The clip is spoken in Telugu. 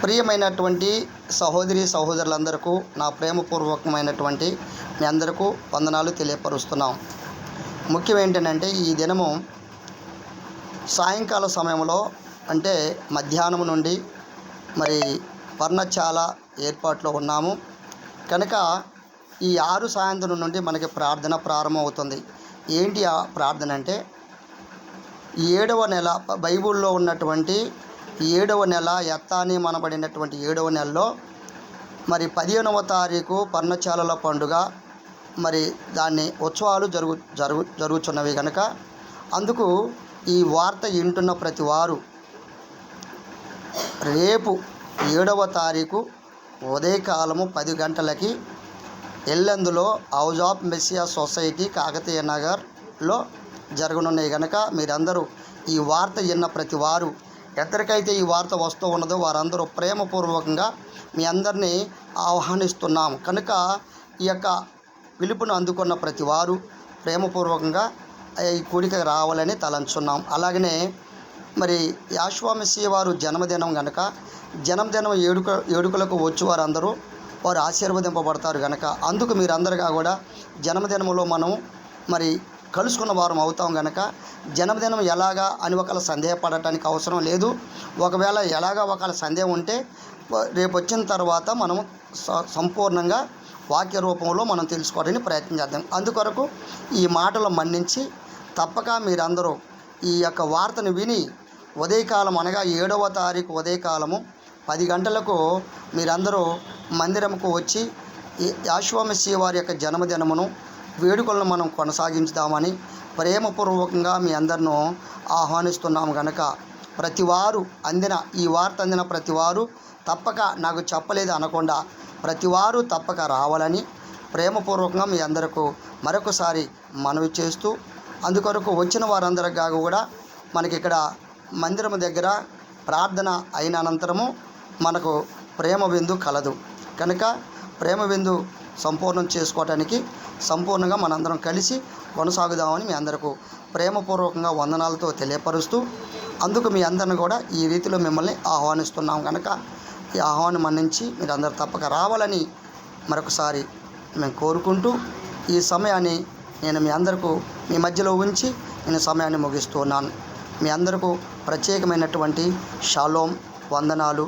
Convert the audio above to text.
ప్రియమైనటువంటి సహోదరి సహోదరులందరికీ నా ప్రేమపూర్వకమైనటువంటి మీ అందరికీ వందనాలు తెలియపరుస్తున్నాం. ముఖ్యం ఏంటంటే ఈ దినము సాయంకాల సమయంలో అంటే మధ్యాహ్నం నుండి మరి పర్ణశాల ఏర్పాట్లో ఉన్నాము కనుక ఈ 6 సాయంత్రం నుండి మనకి ప్రార్థన ప్రారంభమవుతుంది. ఏంటి ఆ ప్రార్థన అంటే 7వ నెల బైబిల్లో ఉన్నటువంటి 7వ నెల ఎత్తాని మనబడినటువంటి 7వ నెలలో మరి 15వ తారీఖు పర్ణశాలల పండుగ మరి దాన్ని ఉత్సవాలు జరుగుతున్నవి కనుక అందుకు ఈ వార్త వింటున్న ప్రతి వారు రేపు 7వ తారీఖు ఉదయకాలము 10 గంటలకి ఎల్లందులో house of Messiah society Kakatiya నగర్లో జరగనున్నాయి కనుక మీరందరూ ఈ వార్త విన్న ప్రతి వారు ఎక్కడికైతే ఈ వార్త వస్తూ ఉన్నదో వారందరూ ప్రేమపూర్వకంగా మీ అందరినీ ఆహ్వానిస్తున్నాము కనుక ఈ యొక్క పిలుపును అందుకున్న ప్రతి వారు ప్రేమపూర్వకంగా ఈ కూడికకు రావాలని తలంచున్నాం. అలాగనే మరి యెహోషువ మెస్సీయ వారు జన్మదినం కనుక జన్మదినం వేడుకలకు వచ్చి వారందరూ వారు ఆశీర్వదింపబడతారు కనుక అందుకు మీరందరిగా కూడా జన్మదినంలో మనం మరి కలుసుకున్న వారం అవుతాం కనుక జన్మదినం ఎలాగా అని ఒకళ్ళ సందేహపడటానికి అవసరం లేదు. ఒకవేళ ఎలాగా ఒకళ్ళ సందేహం ఉంటే రేపు వచ్చిన తర్వాత మనం సంపూర్ణంగా వాక్య రూపంలో మనం తెలుసుకోవడానికి ప్రయత్నం చేద్దాం. అందుకొరకు ఈ మాటలు మన్నించి తప్పక మీరందరూ ఈ యొక్క వార్తను విని ఉదయకాలం అనగా 7వ తారీఖు ఉదయకాలము 10 గంటలకు మీరందరూ మందిరంకు వచ్చి యెహోషువ మెస్సీయ వారి యొక్క జన్మదినమును వేడుకలను మనం కొనసాగించుదామని ప్రేమపూర్వకంగా మీ అందరినూ ఆహ్వానిస్తున్నాము కనుక ప్రతివారు ఈ వార్త అందిన ప్రతివారు తప్పక నాకు చెప్పలేదు అనకుండా ప్రతివారు తప్పక రావాలని ప్రేమపూర్వకంగా మీ అందరికీ మరొకసారి మనవి చేస్తూ అందుకొరకు వచ్చిన వారందరికీ కూడా మనకి ఇక్కడ మందిరం దగ్గర ప్రార్థన అయిన అనంతరము మనకు ప్రేమ విందు కలదు కనుక ప్రేమ విందు సంపూర్ణం చేసుకోవటానికి సంపూర్ణంగా మనందరం కలిసి కొనసాగుదామని మీ అందరికీ ప్రేమపూర్వకంగా వందనాలతో తెలియపరుస్తూ అందుకు మీ అందరిని కూడా ఈ రీతిలో మిమ్మల్ని ఆహ్వానిస్తున్నాం కనుక ఈ ఆహ్వానం మన్నించి మీరందరూ తప్పక రావాలని మరొకసారి మేము కోరుకుంటూ ఈ సమయాన్ని నేను మీ అందరికీ మీ మధ్యలో ఉంచి నేను సమయాన్ని ముగిస్తున్నాను. మీ అందరికీ ప్రత్యేకమైనటువంటి షాలోమ్ వందనాలు.